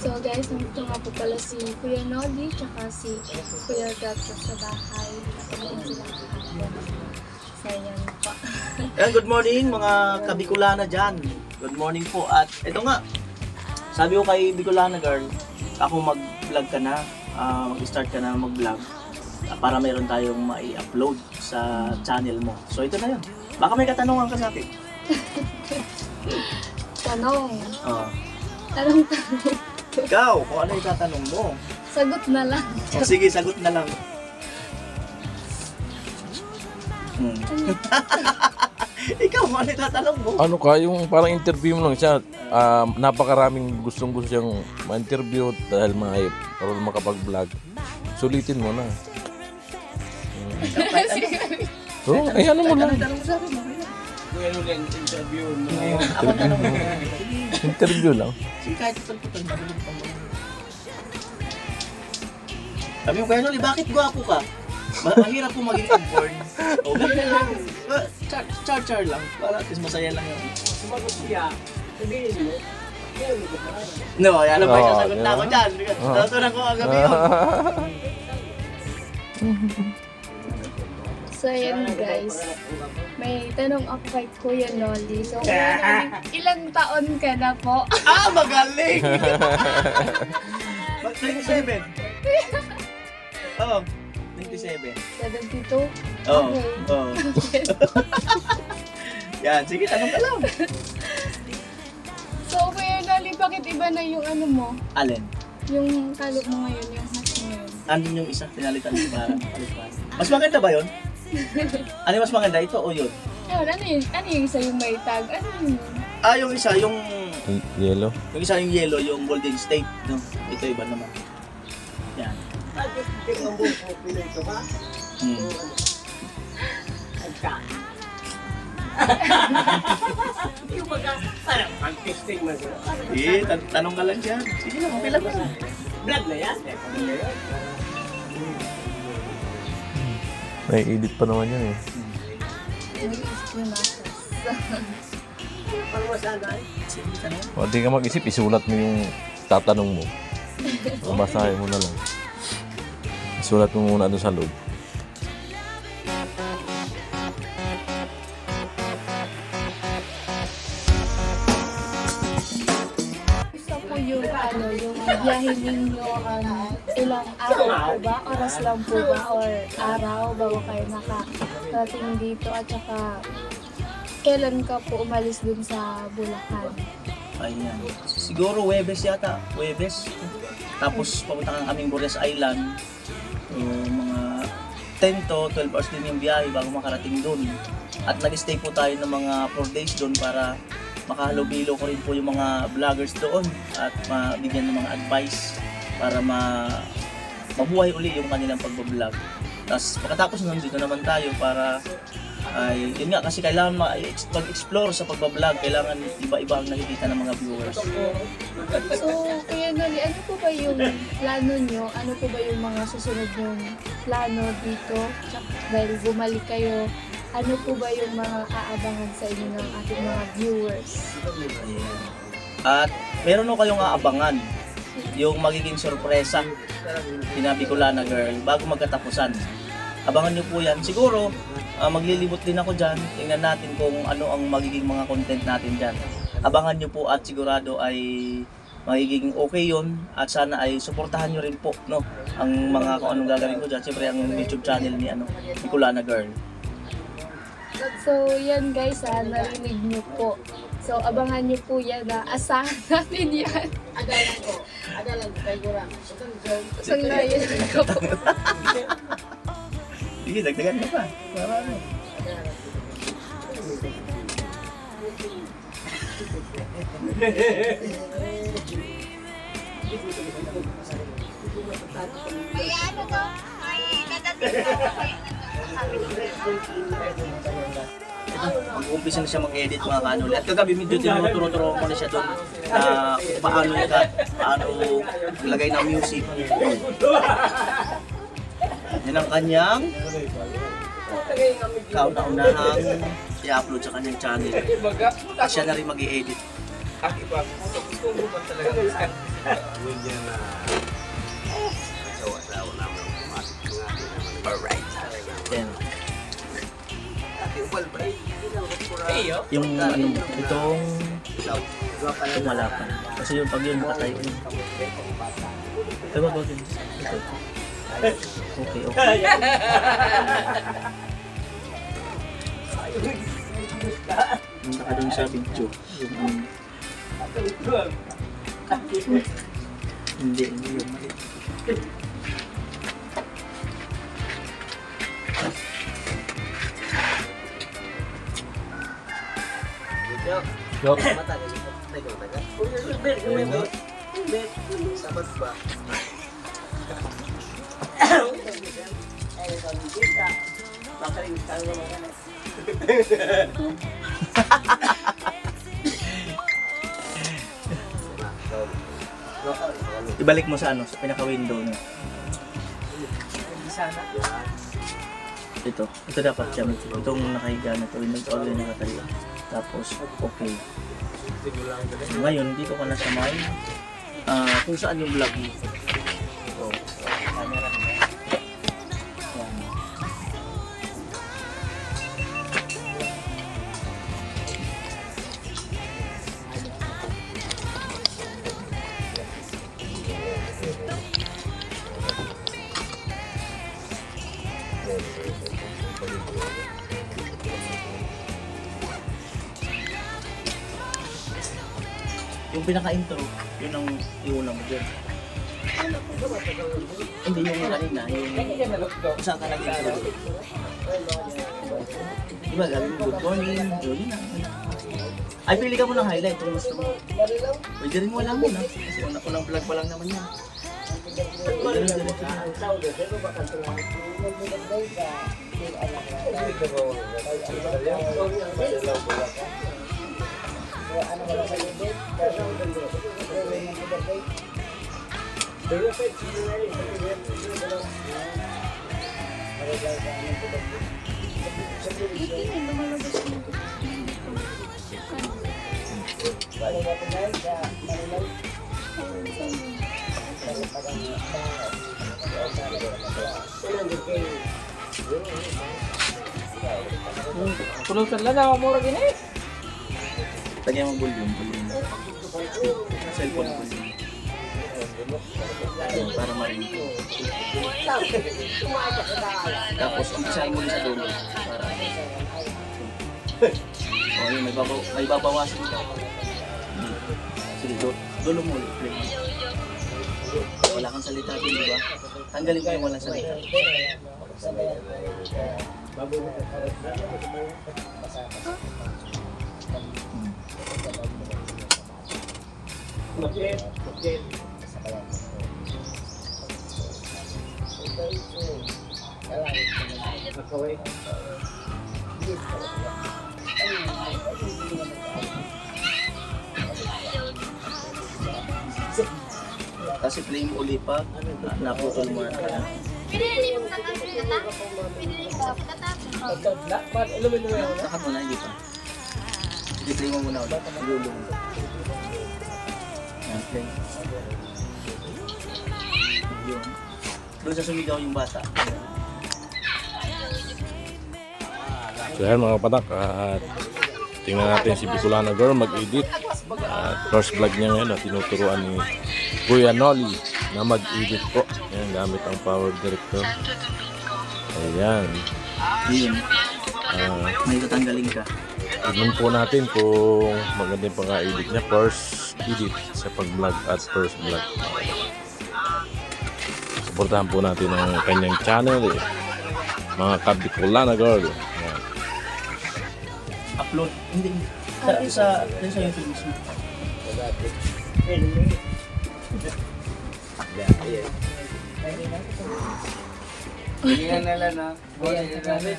So guys, nandito nga po pala si Kuya Noli tsaka si Kuya Gato sa bahay. Pagkain sila kahapon. So yan po. Yan, good morning mga kabikulana dyan. Good morning po. At ito nga, sabi ko kay Bicolana Girl, ako mag-vlog ka na, mag-start ka na mag-vlog para mayroon tayong mai-upload sa channel mo. So ito na yun. Baka may katanungan ka sa akin. Tanong. Oh. Tanong. Ikaw, kung ano yung tatanong mo. Sagot na lang. O sige, sagot na lang. Ikaw, kung ano yung tatanong mo. Ano ka, yung parang interview mo lang siya, napakaraming gustong-gusto siyang ma-interview dahil para makapag-vlog. Sulitin mo na. So, ay ano mo lang. Tanong mo sa akin. Ano lang interview mo ngayon? Ako tanong mo. Interview lang. Sige, kahit putol-putol, mabilis pa mo. Sabi mo, Kuya Noli, bakit gwapo ka? Mahirap po maging inborn. O, ganyan lang. Char-char lang. Para at least masaya lang yun. Sumagot siya, sabihin mo, No, yan ba yung Oo, sasagot na ako diba? dyan. Natutunan ko ang gabi yun. So yan guys. May tanong ako kay Kuya Noli. So Kuya Noli, ilang taon ka na po? Ah, magaling! 27. Oo, 27. 72? Oo. Okay. Oo. Yan, sige, tanong ka lang. So Kuya Noli, bakit iba na yung ano mo? Alin? Yung talo mo ngayon, yung hat mo ngayon? Andun yung isa, pinalitan ko para palitan. Mas maganda ba yun? Ano yung mas maganda? Ito o yun? Ayun, ano yung isa yung may tag? Ano yun? Ah, yung isa, yung Yellow. isa yung yellow, yung Golden State. No? Ito iba naman. Yan. tingnan mo kung pilay ka ba? Agka. Yung mga, parang pag-testing mo siya. Eh, tanong ka lang dyan. Sige lang, okay lang. Vlog na yan. May edit pa naman yan eh. Parang masanay. Sige, tanong. O, di ka mag-isip, isulat mo yung tatanong mo. Basahin mo na lang. Isulat mo muna doon sa loob. Gusto po yung yung biyahe ninyo, ilang araw po ba? Oras lang po ba? Or araw bago kayo nakarating dito? At saka, kailan ka po umalis dun sa Bulacan? Ayan. Siguro Webes yata. Webes. Tapos papunta kang kaming Bores Island. Mga 10 to 12 hours din yung biyahe bago makarating doon. At nag-stay po tayo ng mga 4 days doon para makahalubilo ko rin po yung mga vloggers doon at mabigyan ng mga advice para mabuhay uli yung kanilang pagbablog. Tapos pagkatapos nun dito naman tayo para ay yun nga kasi kailangan mag-explore sa pagbablog, kailangan iba-iba ang nakikita ng mga viewers. So, Kuya Noli, ano po ba yung plano nyo? Ano po ba yung mga susunod yung plano dito? Dahil bumalik kayo, ano po ba yung mga aabangan sa inyo ng ating mga viewers? Ayan. At meron ko kayong aabangan yung magiging sorpresa kina Bicolana Girl bago magkatapusan. Abangan nyo po yan. Siguro, maglilibot din ako dyan. Tingnan natin kung ano ang magiging mga content natin dyan. Abangan nyo po at sigurado ay magiging okay yun. At sana ay suportahan nyo rin po no, ang mga kung anong gagawin ko dyan. Siyempre ang YouTube channel ni Bicolana Girl. So, yan guys, narinig nyo po. So, abangan nyo po yan na asahan natin yan. Adalan ko kay Gura. Isang layan ko po. Sige, dagdagan mo pa. Para ano? Mag-umpisa na siya mag-edit mga kanuli. At kagabi medyo tinuturo-turo ko na siya doon na paano lagay ng music. Yan ang kanyang kauna-unahang i-upload sa kanyang channel. At siya na rin mag-i-edit. Ang iba, gusto mo ba talaga Yan. Yung ano, itong malapan. Kasi yung pag yun makatayo yun. Ito wag yun. Ito. Okay, okay. Yung naka dun sa video. Yung hindi yun mali. Yo. Sabat ba? Ibalik mo sa ano, sa pinaka-window niya. Ito dapat siya. Itong nakahiga na ito, window to already nakatayo. Tapos, okay. So, ngayon, dito ka na sa may, kung saan yung vlog mo. Ito, camera. Yan. Yung pinaka-intro, yun ang iuna mo dyan. Hindi yung kanina, yung saan ka nag-intro. Diba, gawin mo, good morning, yun na. Ay, pili ka mo ng highlight kung gusto mo. Pwede rin mo lang muna, kasi unang vlog pa lang naman yan. Pwede rin diretso na. Tulusan lang na, mura gini. Lagyan mo volume. Cellphone volume. Ayun, para marinig ko. Tapos, umpisahin mo sa dulo. Para... O, yun, may babawasan ka. Sige, dulo mo ulit. Play. Wala kang salita din, di ba? Tanggalin ko yung walang salita. Kasi play mo ulit pa, naputol mo na kaya. Pinili mo na kasi na. Pinili mo sa Takat mo na, hindi pa. Sige, play mo muna ulit. Dulo mo. Yan, play. Yun. Doon sa sumigaw yung bata. So yan mga kapatak, at tingnan natin si Bicolana Girl mag-edit. At first vlog niya ngayon, tinuturuan ni Kuya Nolly na mag-edit po. Yan, gamit ang Power Director. Ayan. Yun. May tatanggalin ka. Tignan po natin kung maganda yung pagka-edit niya. First edit sa pag-vlog at first vlog. Supportahan po natin ang kanyang channel eh. Mga Bicolana Girl. Ayan. Upload. Hindi. Sa YouTube mismo. Hindi na lang na.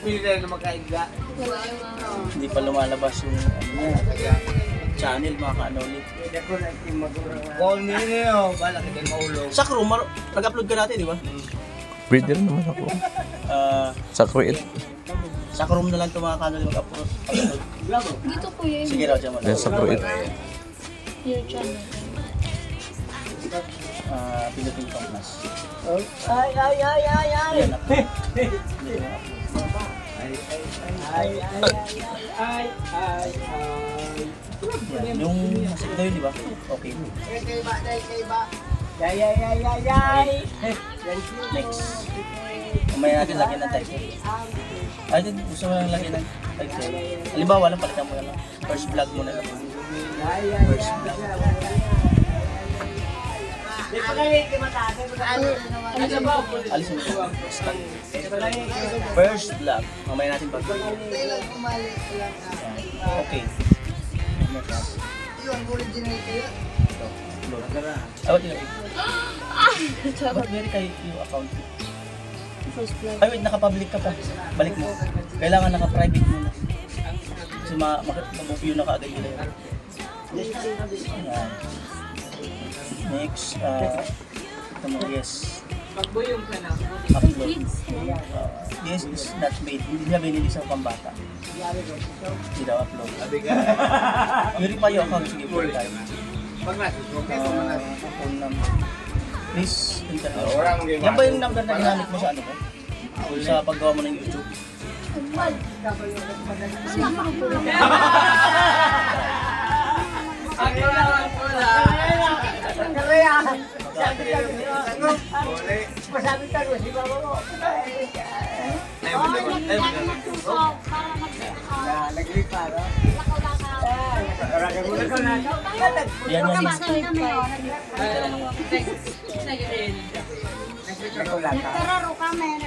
Hindi na makaigla. Hindi pa lumalabas yung channel, mga ka-anoli. Call me niyo. Bala kita maulog. Sa Chrome, nag-upload ka natin, di ba? Pwede rin naman ako. Sa create. Sa Chrome na lang ito, mga ka-anoli, mag-upload. Dito po yun. Sige raw, dyan mo. Then sa create. Your channel. Philippine Pang Plus. Ay. Yan, upload. Yan, yung nasa ito yun, di ba? Okay. Yay. Next. Mamaya natin lagyan ng title. Ay, gusto mo lang lagyan ng title. Halimbawa, lang palitan mo na lang. First vlog mo na lang. First vlog. Alisin mo ito. Start. First vlog. Mamaya natin pag okay. Next. Ito. Upload. Ay, wait lang. Ba't verify yung account? First vlog. Ay, wait, naka-public ka pa. Balik mo. Kailangan naka-private muna. Kasi mag-view na kaagad nila yun. Ayan. Next, ito mo, yes. Magbuyong ka na. Upload. Yes, is not made. Hindi niya binili sa pambata. Hindi daw upload. Verify yung account. Sige, full time. Pag nasusuki ko mo na. Phone number. Please, enter. Yan ba yung number na ginamit mo sa ano ko? Sa paggawa mo ng YouTube? Yan yan. Nagkararo kami.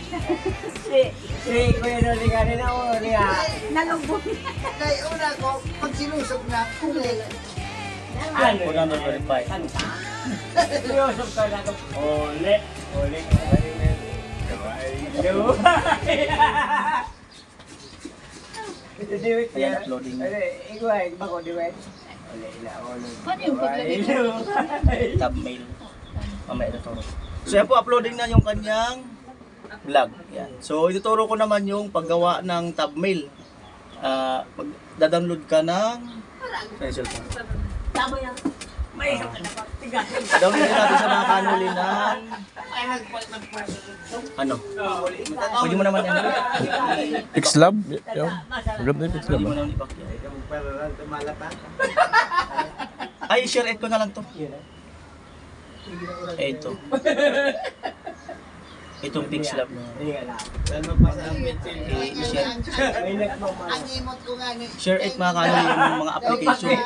Si Kuya Noli ka rin ako niya. Nalubog. Kaya una ko, pag sinusog na, kulay. Phone number verify. Sinusok ka na ako. Ole. Ayan, uploading. Ikaw ay bako diwet. Ole ila ole. Ano yung paglagay? Thumbnail. Mamaya ituturo. So yan po, uploading na yung kanyang vlog. Yan. So ituturo ko naman yung paggawa ng thumbnail. Magda-download ka ng cellphone. Download natin sa mga kanuli ng ano? Pwede mo naman yan. Pixlab? Yo. Maganda yung Pixlab. Pwede mo naman ipakya. Ay, share it ko na lang to. Ito. Itong Pixlab. I-share. Ang imot ko nga ni... Share it mga kanuli yung mga application.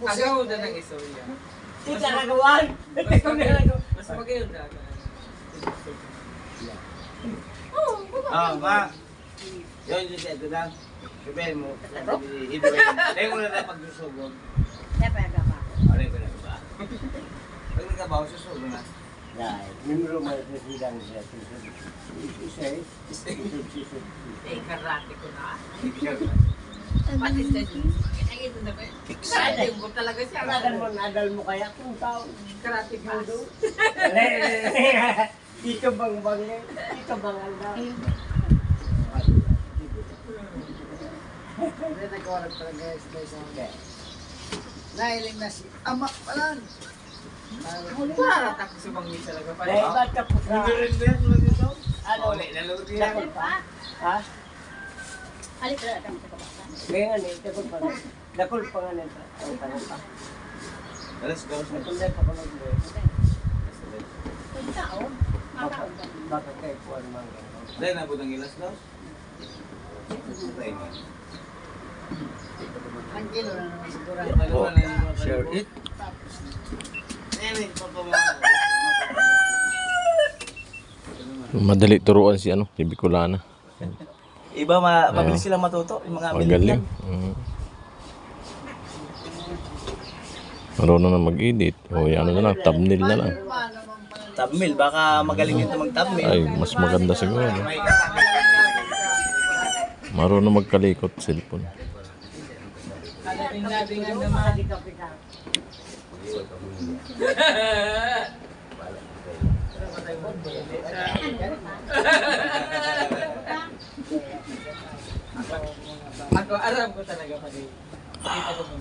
Agaw na ng istorya. Kita nagawan. Mas magayon na. Ma. Yon yung ito lang. Sabihin mo. Dahil mo na tayo pagsusugod. Ano yung pinagawa? Pag nagkabaw, susugod na. Mimuro mo yung sidang siya. Karate ko na. Pati sa karate mo talaga siya. Nadal mo kaya kung tao. Karate mo doon. Dito bang dito bang alda. Nagkawalag talaga sa mga. Nahiling na si Ama Palan. Para tako sa bangis talaga pala. Dahil ba't ka po sa... Ano? Ulit na lord yan. Ha? Alit na kami sa kabasan. Kaya nga ni, dakol pa nga. Dakol pa nga nito. Ang tanong pa. Alas gawas na. Natunday pa ko lang doon. Kung tao, makaon ka. Baka kayo po ang mga. Dahil nabot ang ilas gawas. Ang kilo na naman siguro. Po, share it. Madali turuan si ano, si Bicolana. Iba, mabilis silang matuto. Yung mga Magaling. Marunong na mag-edit. O ano na lang, thumbnail na lang. Thumbnail, baka magaling ito mag-thumbnail. Ay, mas maganda siguro. No? Marunong magkalikot cellphone. Ako aram ko talaga pati. Kita ko mo.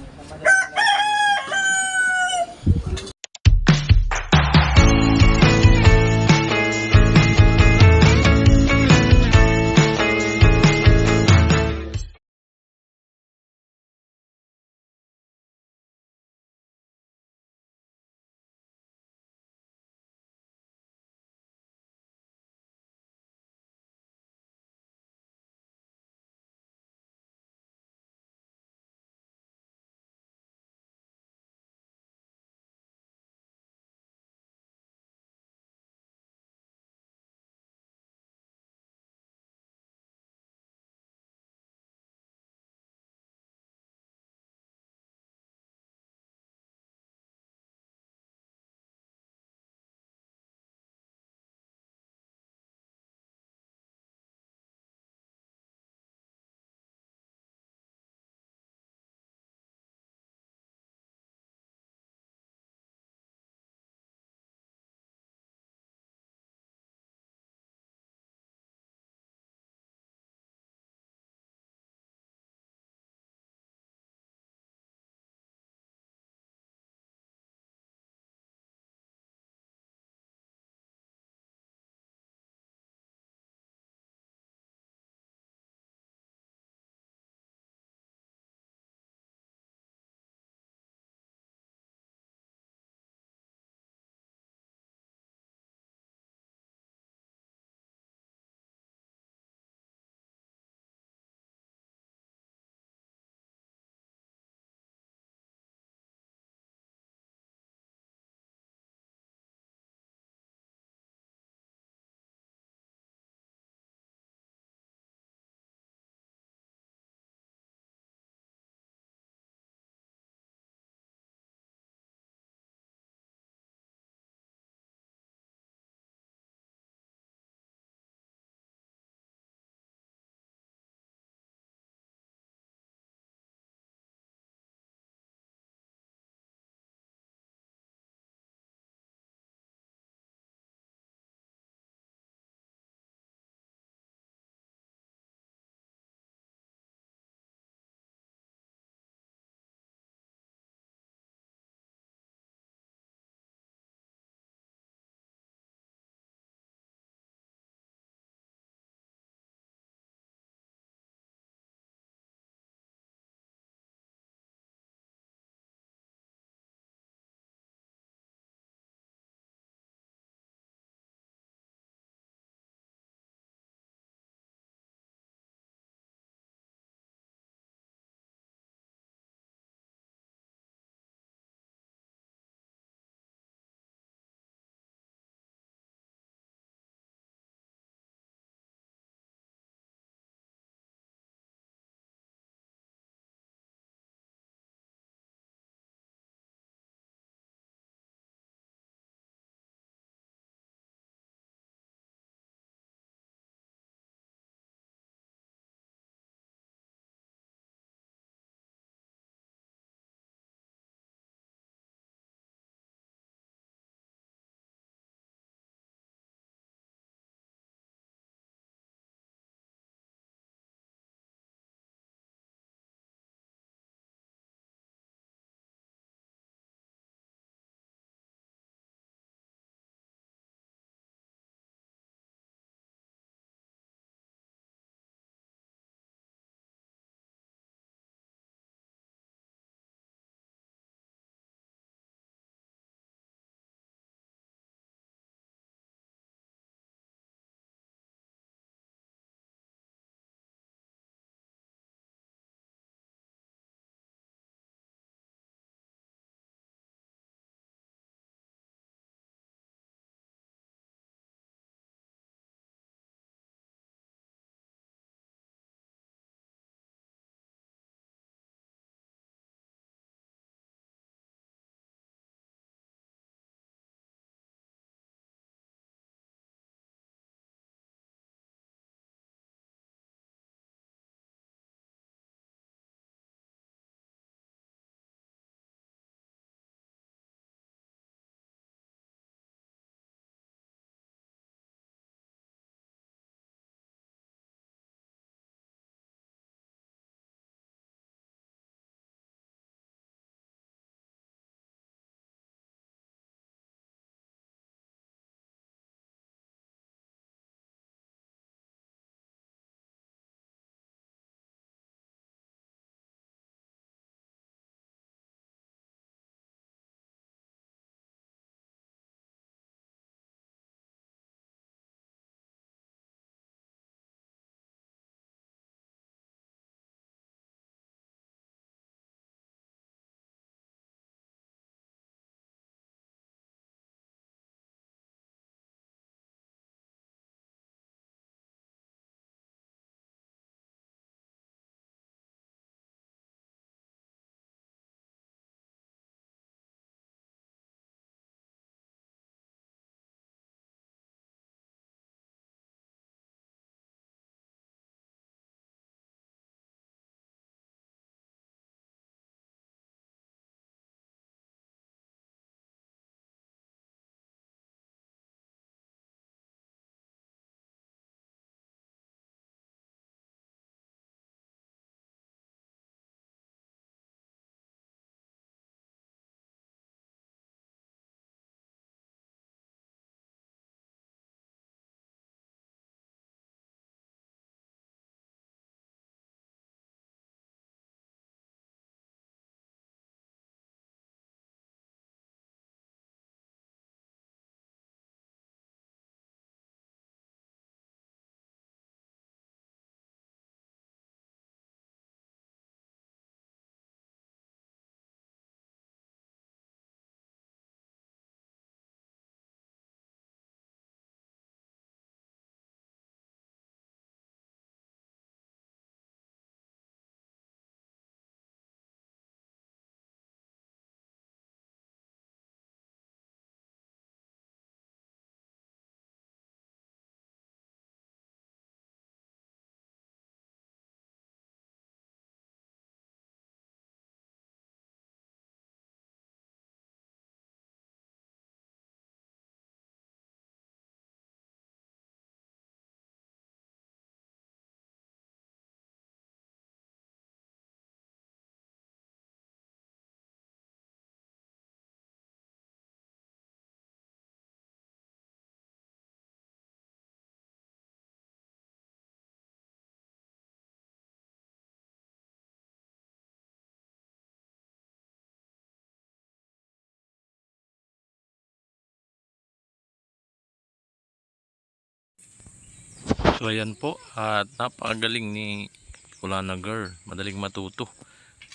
So ayan po, at napakagaling ni Bicolana Girl. Madaling matuto.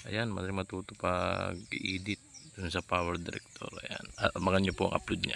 Ayan, madaling matuto pag i-edit dun sa Power Director. Ayan, abangan nyo po ang upload niya.